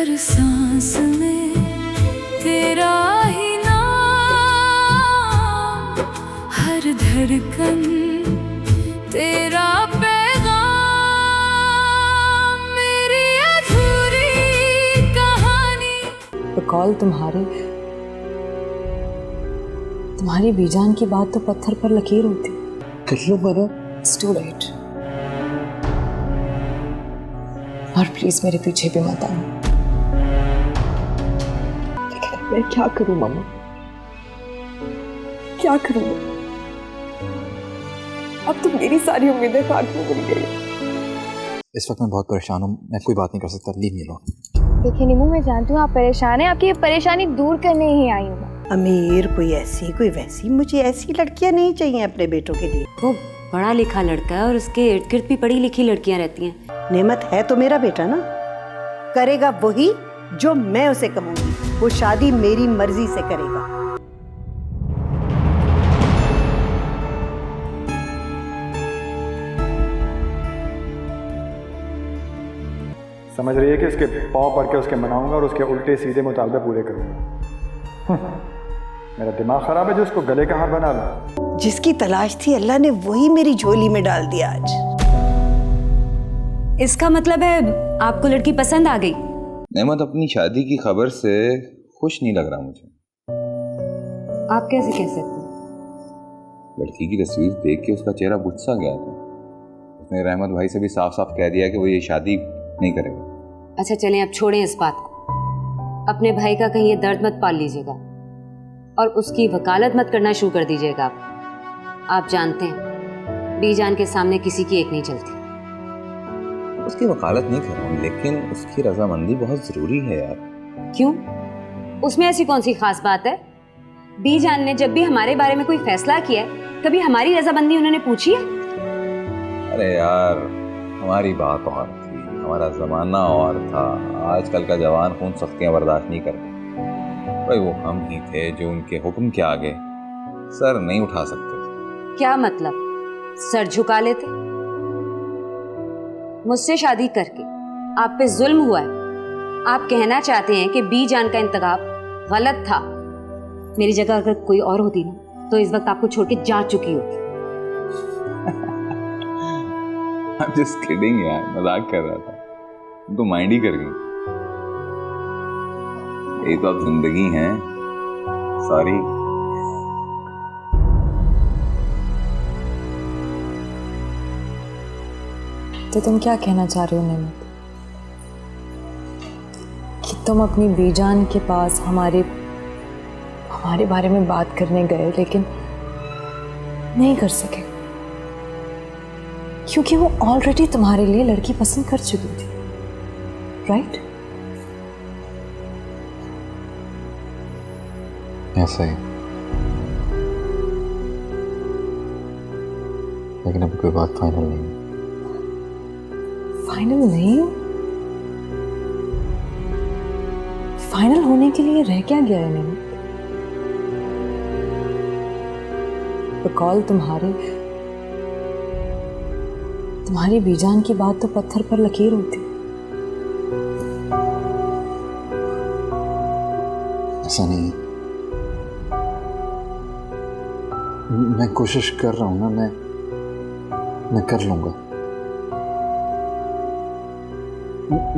हर सांस में तेरा ही नाम, हर धड़कन तेरा पैगाम, मेरी अधूरी कहानी। कॉल तुम्हारी बीजान की बात तो पत्थर पर लकीर होती। कर लो मना। It's too late। और प्लीज मेरे पीछे भी मत आना। लेकिन मैं क्या करूं मामा, क्या करूं? अब तो मेरी सारी उम्मीदें खाक में मिल गई। इस वक्त मैं बहुत परेशान हूँ, मैं कोई बात नहीं कर सकता, लीव मी अलोन। देखिए नीमू, मैं जानती हूँ आप परेशान हैं, आपकी ये परेशानी दूर करने ही आई हूँ। अमीर कोई ऐसी कोई वैसी, मुझे ऐसी लड़कियां नहीं चाहिए अपने बेटों के लिए। वो बड़ा लिखा लड़का है और उसके इर्द गिर्द भी पढ़ी लिखी लड़कियां रहती हैं। नेमत है तो मेरा बेटा ना, करेगा वही जो मैं उसे कहूंगी। वो शादी मेरी मर्जी से करेगा। समझ रही है कि उसके पाँव पड़ के उसके मनाऊंगा और उसके उल्टे सीधे मुतालबे पूरे करूंगा। मेरा दिमाग खराब है जो उसको गले का हार बना लूं। जिसकी तलाश थी अल्लाह ने वही मेरी झोली में डाल दिया आज। इसका मतलब है आपको लड़की पसंद आ गई? नेमत, अपनी शादी की खबर से खुश नहीं लग रहा मुझे। आप कैसे कह सकते हैं? लड़की की तस्वीर देख के उसका चेहरा गुस्सा गया था। उसने रहमत भाई से भी साफ साफ कह दिया कि वो ये शादी नहीं करेगा। अच्छा चलें, अब छोड़ें इस बात को। अपने भाई का कहीं ये दर्द मत पाल लीजिएगा और उसकी वकालत मत करना शुरू कर दीजिएगा। आप जानते हैं बीजान के सामने किसी की एक नहीं चलती। उसकी वकालत नहीं कर रहा हूँ, लेकिन उसकी रजामंदी बहुत जरूरी है यार। क्यों? उसमें ऐसी कौन सी खास बात है? बीजान ने जब भी हमारे बारे में कोई फैसला किया है, कभी हमारी रजामंदी उन्होंने पूछी है? अरे यार, हमारी बात और थी, हमारा जमाना और था। आजकल का जवान खून सख्तियां बर्दाश्त नहीं करते। भाई वो हम ही थे जो उनके हुक्म के आगे सर नहीं उठा सकते। क्या मतलब? सर झुका लेते? मुझसे शादी करके आप पे जुल्म हुआ है। आप कहना चाहते हैं कि बीजान का इंतखाब गलत था। मेरी जगह अगर कोई और होती ना तो इस वक्त आपको छोड़ के जा चुकी होती। I'm just kidding यार, मजाक कर रहा था। तुम तो माइंड ही कर गई। ये तो अब जिंदगी है। सॉरी। तो तुम क्या कहना चाह रहे हो नेमत? कि तुम अपनी बीजान के पास हमारे बारे में बात करने गए लेकिन नहीं कर सके क्योंकि वो ऑलरेडी तुम्हारे लिए लड़की पसंद कर चुकी थी, राइट? ऐसा ही, लेकिन अभी कोई बात फाइनल नहीं है। फाइनल नहीं? फाइनल होने के लिए रह क्या गया है नेमत? कॉल तुम्हारी बीजान की बात तो पत्थर पर लकीर होती। ऐसा नहीं, मैं कोशिश कर रहा हूं ना, मैं कर लूंगा।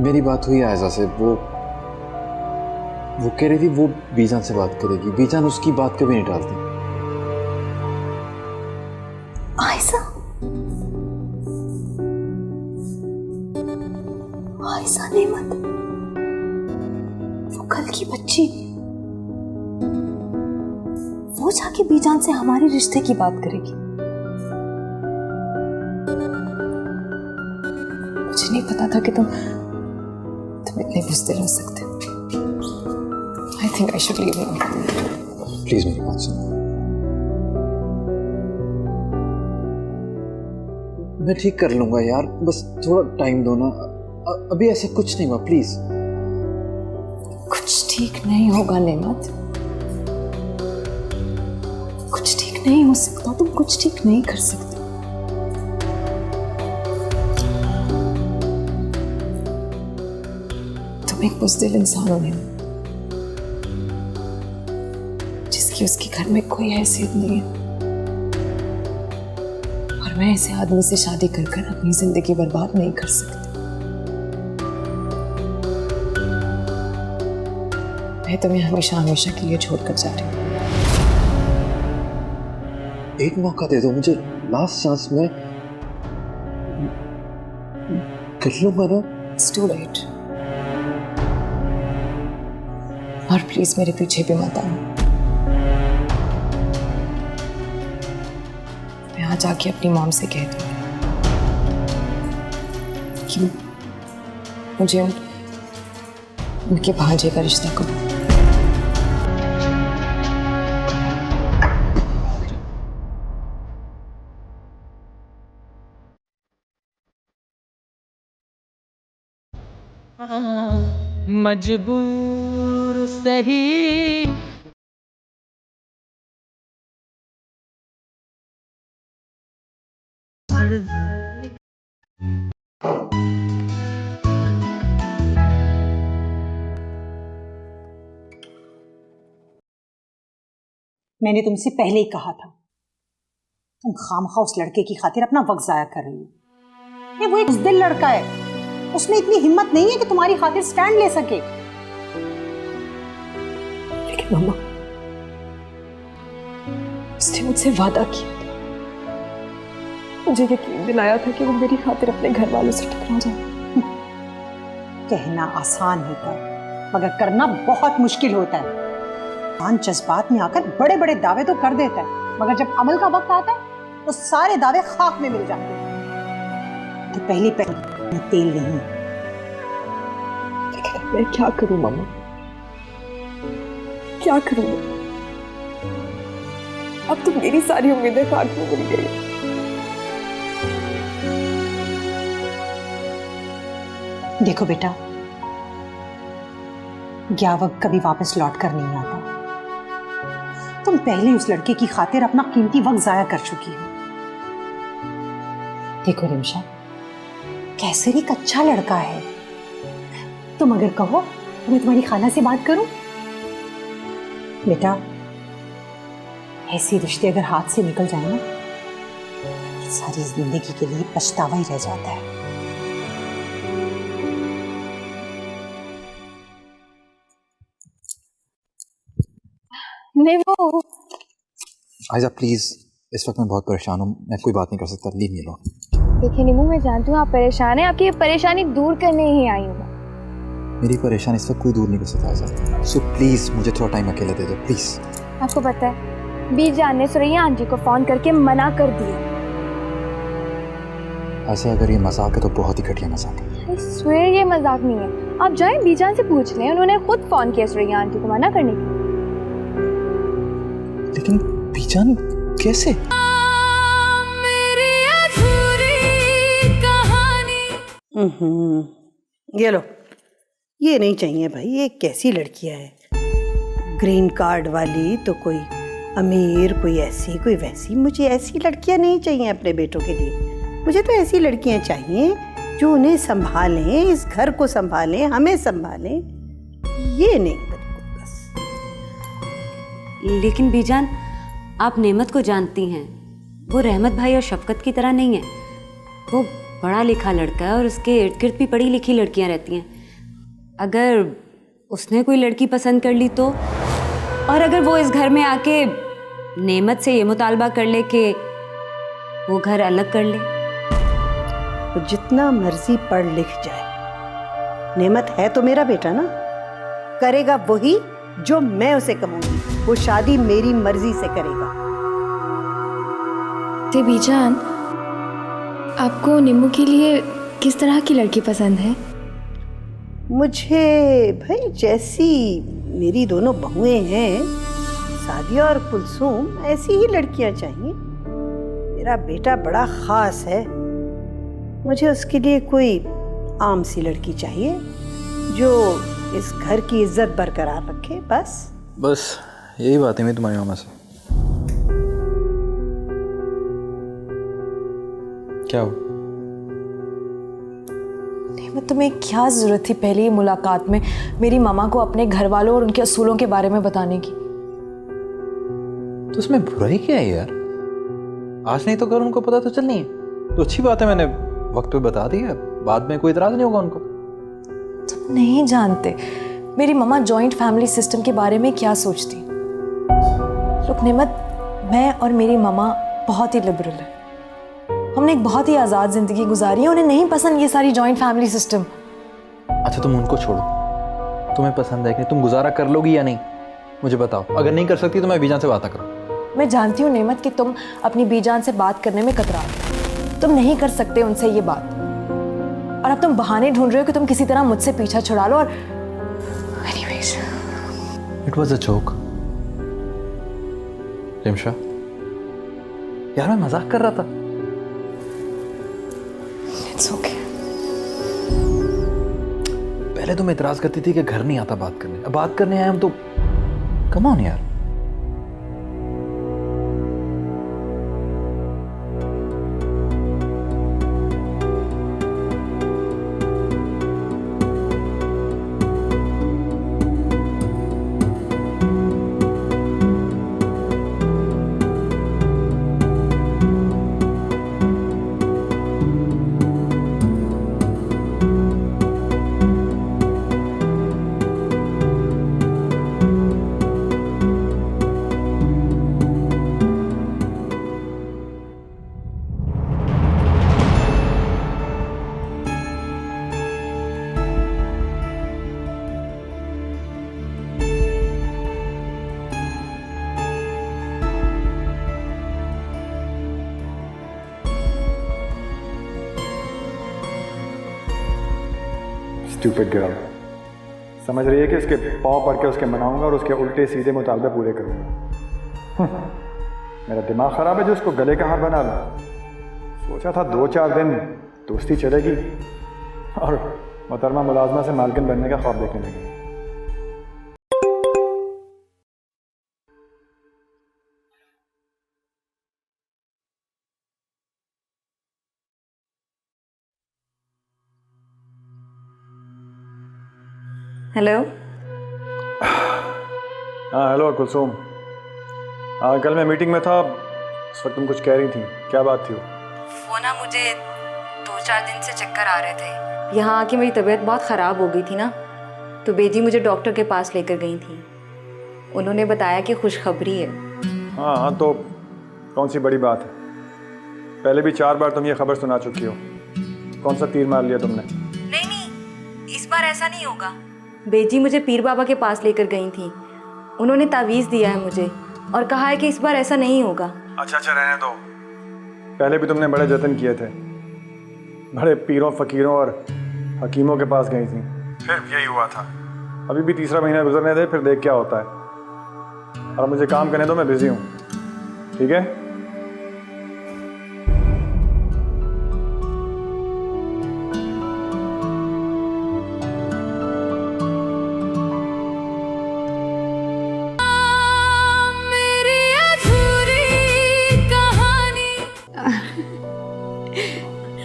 मेरी बात हुई आयजा से, वो कह रही थी वो बीजान से बात करेगी। बीजान उसकी बात कभी नहीं टालती। आयशा नेमत, वो कल की बच्ची, वो जाके बीजान से हमारे रिश्ते की बात करेगी। मुझे नहीं पता था कि तुम इतने बुज़दिल हो सकते। I think I should leave now. Please मेरी बात सुनो। मैं ठीक कर लूंगा यार, बस थोड़ा टाइम दो ना। अभी ऐसा कुछ नहीं हुआ, प्लीज। कुछ ठीक नहीं होगा नेमत, कुछ ठीक नहीं हो सकता। तुम कुछ ठीक नहीं कर सकते। तुम एक बुज़दिल इंसान हूं मैं, जिसकी उसके घर में कोई हैसियत नहीं है, और मैं ऐसे आदमी से शादी कर कर अपनी जिंदगी बर्बाद नहीं कर सकती। मैं तुम्हें हमेशा हमेशा के लिए छोड़कर जा रही हूँ। एक मौका दे दो मुझे, लास्ट चांस में कर लूंगा ना। It's too late. और प्लीज मेरे पीछे भी मत आना। मैं आज आके अपनी मॉम से कह दूंगी कि मुझे उनके भांजे का रिश्ता करो। मजबूर सही मैंने तुमसे पहले ही कहा था, तुम खामखा उस लड़के की खातिर अपना वक्त जाया कर रही हो। ये वो एक बुज़दिल लड़का है, उसमें इतनी हिम्मत नहीं है कि तुम्हारी खातिर स्टैंड ले सके। लेकिन मम्मा, उसने मुझसे वादा किया था, मुझे यकीन दिलाया था कि वो मेरी खातिर अपने घर वालों से टकरा जाए। कहना आसान होता है मगर करना बहुत मुश्किल होता है। इंसान जज्बात में आकर बड़े बड़े दावे तो कर देता है, मगर जब अमल का वक्त आता है तो सारे दावे खाक में मिल जाते हैं। तो पहली तेल नहीं। लेकिन मैं क्या करूं मम्मा, क्या करूं? अब तो मेरी सारी उम्मीदें खाक में मिल गई। देखो बेटा, गया वक्त कभी वापस लौट कर नहीं आता। तुम पहले उस लड़के की खातिर अपना कीमती वक्त जाया कर चुकी हो। देखो रिमशा, कैसर एक अच्छा लड़का है। तुम अगर कहो तो मैं तुम्हारी खाला से बात करूं। बेटा, ऐसे रिश्ते अगर हाथ से निकल जाए ना, सारी जिंदगी के लिए पछतावा ही रह जाता है। नहीं वो आयजा प्लीज, इस वक्त मैं बहुत परेशान हूँ, मैं कोई बात नहीं कर सकता, लीव मी अलोन। देखिए नीमू, मैं जानती हूँ आप परेशान हैं, आपकी ये परेशानी दूर करने ही आई हूँ मैं। मेरी परेशानी इस वक्त कोई दूर नहीं कर सकता आयजा, सो प्लीज मुझे थोड़ा टाइम अकेला दे दो प्लीज। आपको पता है, बीजान ने सुरैया आंटी को फोन करके मना कर दिया। ऐसा अगर ये मजाक है तो बहुत ही घटिया मजाक है। आई स्वेयर ये मजाक नहीं है। आप जाएं बीजान से पूछ लें, उन्होंने खुद फोन किया सुरैया आंटी को मना करने के लिए। लेकिन बीजान कैसे? मेरी अधूरी कहानी। ये लो, ये नहीं चाहिए भाई। ये कैसी लड़कियां हैं, ग्रीन कार्ड वाली तो कोई अमीर, कोई ऐसी कोई वैसी। मुझे ऐसी लड़कियां नहीं चाहिए अपने बेटों के लिए। मुझे तो ऐसी लड़कियां चाहिए जो उन्हें संभालें, इस घर को संभालें, हमें संभालें। ये नहीं बस। लेकिन बीजान, आप नेमत को जानती हैं, वो रहमत भाई और शफकत की तरह नहीं है। वो पढ़ा लिखा लड़का है और उसके इर्द गिर्द भी पढ़ी लिखी लड़कियां रहती हैं। अगर उसने कोई लड़की पसंद कर ली तो, और अगर वो इस घर में आके नेमत से ये मुतालबा कर ले कि वो घर अलग कर ले। तो जितना मर्जी पढ़ लिख जाए, नेमत है तो मेरा बेटा ना, करेगा वही जो मैं उसे कहूंगी। वो शादी मेरी मर्जी से करेगा। ते बीजान, आपको नीमू के लिए किस तरह की लड़की पसंद है? मुझे भाई जैसी मेरी दोनों बहुएं हैं, सादिया और कुलसूम, ऐसी ही लड़कियां चाहिए। मेरा बेटा बड़ा खास है, मुझे उसके लिए कोई आम सी लड़की चाहिए जो इस घर की इज्जत बरकरार रखे। बस यही बात है मैं तुम्हारी मामा से। क्या हो? तुम्हें क्या ज़रूरत थी पहली ही मुलाकात में मेरी मामा को अपने घर वालों और उनके असूलों के बारे में बताने की? तो उसमें बुराई क्या है यार? आज नहीं तो कल उनको पता तो चलनी है। तो अच्छी बात है, मैंने वक्त पे बता दिया, बाद में कोई इतराज नहीं होगा उनको। तुम नहीं जानते मेरी मामा जॉइंट फैमिली सिस्टम के बारे में क्या सोचती। लोग नेमत, मैं और मेरी मामा बहुत ही लिबरल है। हमने एक बहुत ही आज़ाद ज़िंदगी गुजारी है। उन्हें नहीं पसंद ये सारी जॉइंट फैमिली सिस्टम। अच्छा तुम उनको छोड़ो, तुम्हें पसंद है कि तुम गुजारा कर लोगी या नहीं मुझे बताओ। अगर नहीं कर सकती तो मैं बीजान से बात करूँ। मैं जानती हूँ नेमत कि तुम अपनी बीजान से बात करने में कतराते, तुम नहीं कर सकते उनसे ये बात, और अब तुम बहाने ढूंढ रहे हो कि तुम किसी तरह मुझसे पीछा छुड़ा लो। और anyways, it was a joke Rimsha, यार मैं मजाक कर रहा था। It's okay. पहले तुम इतराज करती थी कि घर नहीं आता बात करने, अब बात करने आए हम तो कम ऑन यार। स्टूपिड गर्ल, समझ रही है कि इसके पाँव पड़ के उसके मनाऊंगा और उसके उल्टे सीधे मुतालबे पूरे करूंगा। मेरा दिमाग ख़राब है जो उसको गले का हार बना लूं। सोचा था 2-4 दिन दोस्ती चलेगी और मोहतरमा मुलाजमा से मालकिन बनने का ख्वाब देखने लगी। हेलो। हाँ हेलो कुलसूम। हाँ कल मैं मीटिंग में था, उस वक्त तुम कुछ कह रही थी, क्या बात थी वो ना मुझे 2-4 दिन से चक्कर आ रहे थे। यहाँ आके मेरी तबीयत बहुत ख़राब हो गई थी ना, तो बेजी मुझे डॉक्टर के पास लेकर गई थी। उन्होंने बताया कि खुशखबरी है। हाँ हाँ तो कौन सी बड़ी बात है, पहले भी 4 बार तुम ये खबर सुना चुकी हो। कौन सा तीर मार लिया तुमने? नहीं, इस बार ऐसा नहीं होगा। बेजी मुझे पीर बाबा के पास लेकर गई थी। उन्होंने तावीज़ दिया है मुझे और कहा है कि इस बार ऐसा नहीं होगा। अच्छा रहने दो, पहले भी तुमने बड़े जतन किए थे, बड़े पीरों फकीरों और हकीमों के पास गई थी, फिर यही हुआ था। अभी भी 3रा महीना गुजरने दे, फिर देख क्या होता है। और मुझे काम करने दो, मैं बिजी हूँ, ठीक है?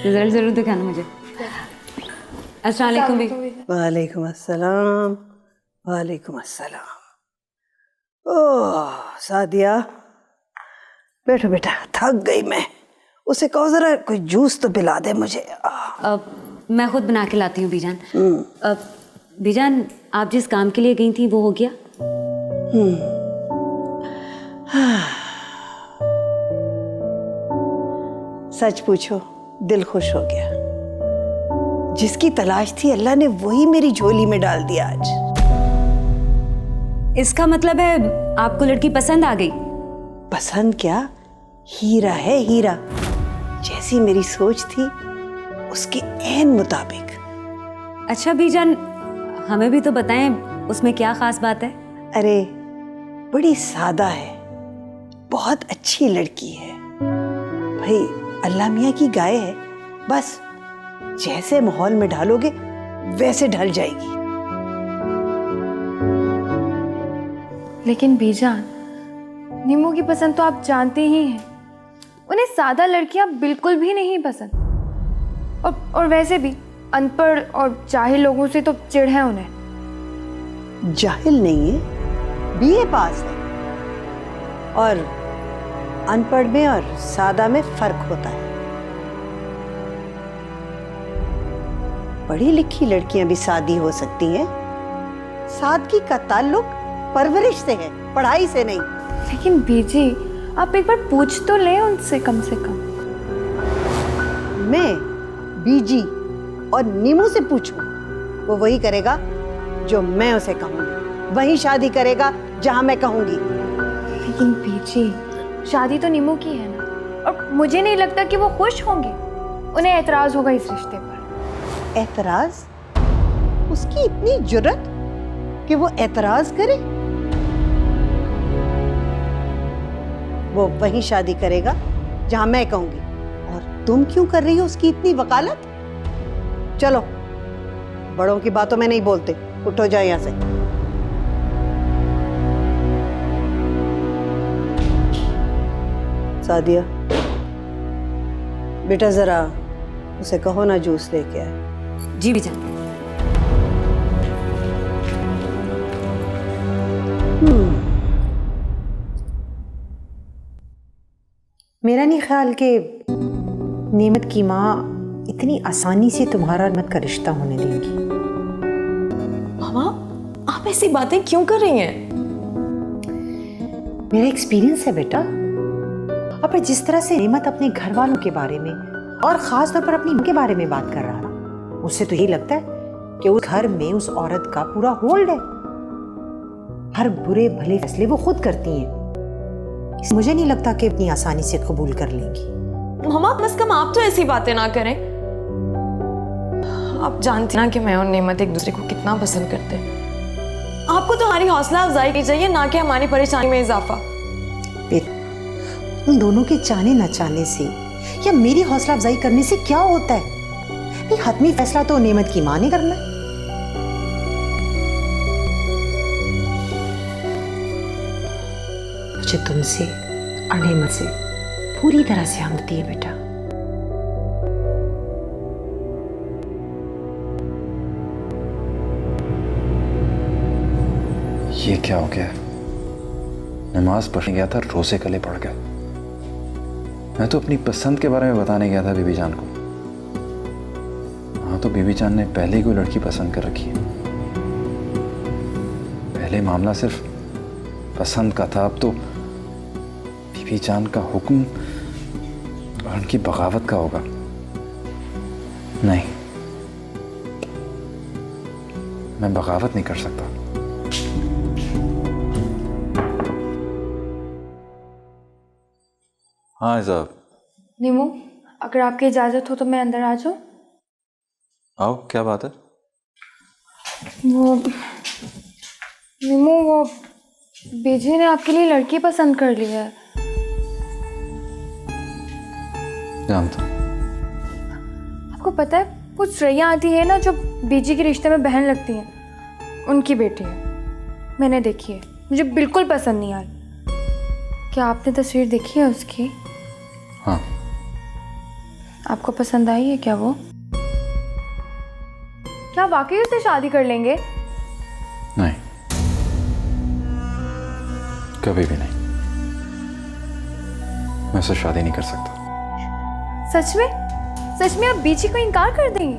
रिजल्ट जरूर दिखाना मुझे। अस्सलाम वालेकुम भी। वालेकुम अस्सलाम। वालेकुम अस्सलाम। ओह सादिया, बैठो बेटा, थक गई मैं। उसे कहो जरा कोई जूस तो पिला दे मुझे। अब मैं खुद बना के लाती हूँ बीजान। बीजान, आप जिस काम के लिए गई थी वो हो गया? सच पूछो, दिल खुश हो गया। जिसकी तलाश थी अल्लाह ने वही मेरी झोली में डाल दिया आज। इसका मतलब है आपको लड़की पसंद आ गई? पसंद क्या, हीरा है हीरा। जैसी मेरी सोच थी उसके ऐन मुताबिक। अच्छा बीजान, हमें भी तो बताएं उसमें क्या खास बात है? अरे बड़ी सादा है, बहुत अच्छी लड़की है भाई। अल्लाह मियाँ की गाय है, बस जैसे माहौल में ढालोगे वैसे ढल जाएगी। लेकिन बीजान, नीमू की पसंद तो आप जानते ही हैं। उन्हें सादा लड़कियां बिल्कुल भी नहीं पसंद। और वैसे भी अनपढ़ और जाहिल लोगों से तो चिढ़ है उन्हें। जाहिल नहीं है, बीए पास है। और अनपढ़ में और सादा में फर्क होता है। पढ़ी लिखी लड़कियां भी सादी हो सकती हैं। सादगी का ताल्लुक परवरिश से है, पढ़ाई से नहीं। लेकिन बीजी, आप एक बार पूछ तो ले उनसे कम से कम। मैं बीजी और नीमू से पूछूं, वो वही करेगा जो मैं उसे कहूंगी, वही शादी करेगा जहां मैं कहूंगी। लेकिन बीजी, शादी तो नीमू की है ना, और मुझे नहीं लगता कि वो खुश होंगे। उन्हें एतराज होगा इस रिश्ते पर। एतराज? उसकी इतनी जुर्रत कि वो एतराज करे? वो वही शादी करेगा जहां मैं कहूंगी। और तुम क्यों कर रही हो उसकी इतनी वकालत? चलो, बड़ों की बातों में नहीं बोलते, उठो जाओ यहां से। सादिया, बेटा जरा उसे कहो ना जूस लेके आए। जी बीजान। मेरा नहीं ख्याल कि नेमत की माँ इतनी आसानी से तुम्हारा नेमत का रिश्ता होने देंगी। मामा, आप ऐसी बातें क्यों कर रही हैं? मेरा एक्सपीरियंस है बेटा। अब जिस तरह से नेमत अपने घर वालों के बारे में और खास तौर पर अपनी मां के बारे में बात कर रहा है, उससे तो यही लगता है कि उस घर में उस औरत का पूरा होल्ड है। हर बुरे भले फैसले वो खुद करती हैं। मुझे नहीं लगता कि इतनी आसानी से कबूल कर लेंगी। मामा, कम से कम आप तो ऐसी बातें ना करें। आप जानती ना कि मैं और नेमत एक दूसरे को कितना पसंद करते हैं। आपको तो हमारी हौसला अफजाई की चाहिए, ना कि हमारी परेशानी में इजाफा। उन दोनों के चाहने न चाहने से या मेरी हौसला अफजाई करने से क्या होता है? ये हतमी फैसला तो नेमत की मां ने करना है। मुझे तुमसे और नेमत से पूरी तरह से हमदर्दी है बेटा। ये क्या हो गया? नमाज पढ़ने गया था, रोजे कले पड़ गया। मैं तो अपनी पसंद के बारे में बताने गया था बीबी जान को। हाँ, तो बीबी जान ने पहले ही कोई लड़की पसंद कर रखी है। पहले मामला सिर्फ पसंद का था, अब तो बीबी जान का हुक्म और उनकी बगावत का होगा। नहीं, मैं बगावत नहीं कर सकता। हाँ साहब। नीमू, अगर आपकी इजाजत हो तो मैं अंदर आ जाऊं? आओ, क्या बात है? वो नीमू, वो बीजी ने आपके लिए लड़की पसंद कर ली है। जानता। आपको पता है, वो श्रेया आती है ना, जो बीजी के रिश्ते में बहन लगती है, उनकी बेटी है। मैंने देखी है, मुझे बिल्कुल पसंद नहीं आई। क्या आपने तस्वीर देखी है उसकी? हाँ। आपको पसंद आई है क्या वो? क्या वाकई उससे शादी कर लेंगे? नहीं, कभी भी नहीं। मैं उससे शादी नहीं कर सकता। सच में? सच में आप बीजी को इनकार कर देंगे?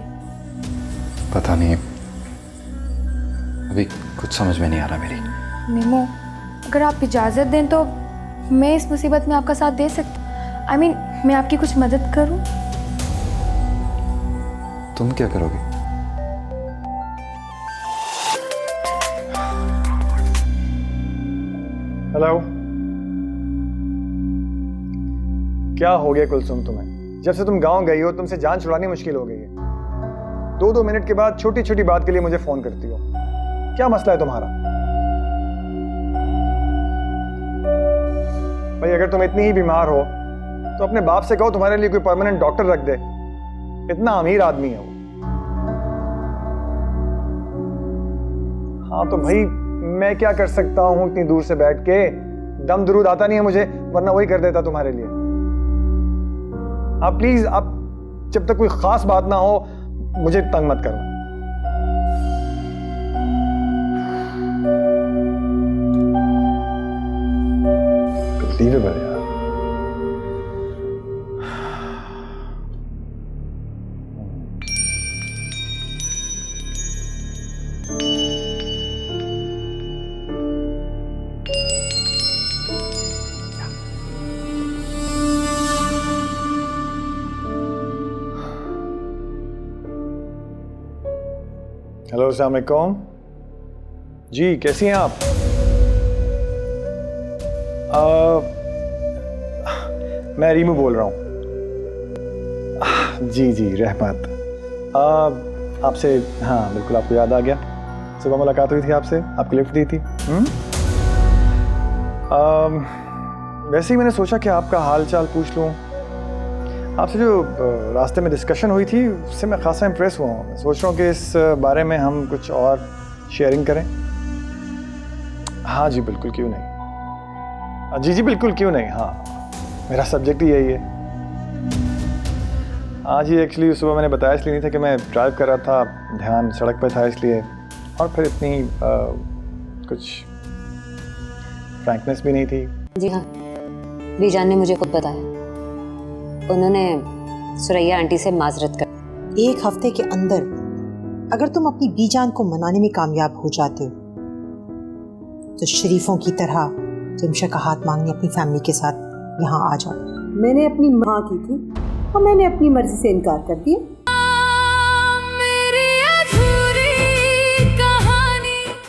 पता नहीं, अभी कुछ समझ में नहीं आ रहा मेरी। नीमू, अगर आप इजाजत दें तो मैं इस मुसीबत में आपका साथ दे सकती। I mean, मैं आपकी कुछ मदद करूं? तुम क्या करोगे? हेलो, क्या हो गया कुलसुम तुम्हें? जब से तुम गांव गई हो, तुमसे जान छुड़ानी मुश्किल हो गई है। 2-2 मिनट के बाद छोटी छोटी बात के लिए मुझे फोन करती हो। क्या मसला है तुम्हारा? भाई, अगर तुम इतनी ही बीमार हो तो अपने बाप से कहो तुम्हारे लिए कोई परमानेंट डॉक्टर रख दे। इतना अमीर आदमी है वो। हाँ तो भाई, मैं क्या कर सकता हूँ इतनी दूर से बैठ के? दम दुरूद आता नहीं है मुझे, वरना वही कर देता तुम्हारे लिए। आप प्लीज, आप जब तक कोई खास बात ना हो मुझे तंग मत करना। Unbelievable यार। हेलो, अस्सलाम वालेकुम जी, कैसी हैं आप? मैं रीमू बोल रहा हूँ। जी जी, रहमत। आपसे, हाँ बिल्कुल, आपको याद आ गया। सुबह मुलाकात हुई थी आपसे, आपकी लिफ्ट दी थी। वैसे ही मैंने सोचा कि आपका हाल चाल पूछ लूँ। आपसे जो रास्ते में डिस्कशन हुई थी उससे मैं खासा इम्प्रेस हुआ हूँ। मैं सोच रहा हूँ कि इस बारे में हम कुछ और शेयरिंग करें। हाँ जी बिल्कुल, क्यों नहीं। जी जी बिल्कुल, क्यों नहीं। हाँ, मेरा सब्जेक्ट ही यही है। हाँ जी, एक्चुअली सुबह मैंने बताया इसलिए नहीं था कि मैं ड्राइव कर रहा था, ध्यान सड़क पर था इसलिए, और फिर इतनी कुछ फ्रैंकनेस भी नहीं थी। जी हाँ, बीजान ने मुझे खुद बताया। उन्होंने सुरैया आंटी से माजरत कर। एक हफ्ते के अंदर अगर तुम अपनी बीजान को मनाने में कामयाब हो जाते हो तो शरीफों की तरह रिमशा का हाथ मांगने अपनी फैमिली के साथ यहाँ आ जाओ। मैंने अपनी माँ की थी और मैंने अपनी मर्जी से इनकार कर दिया।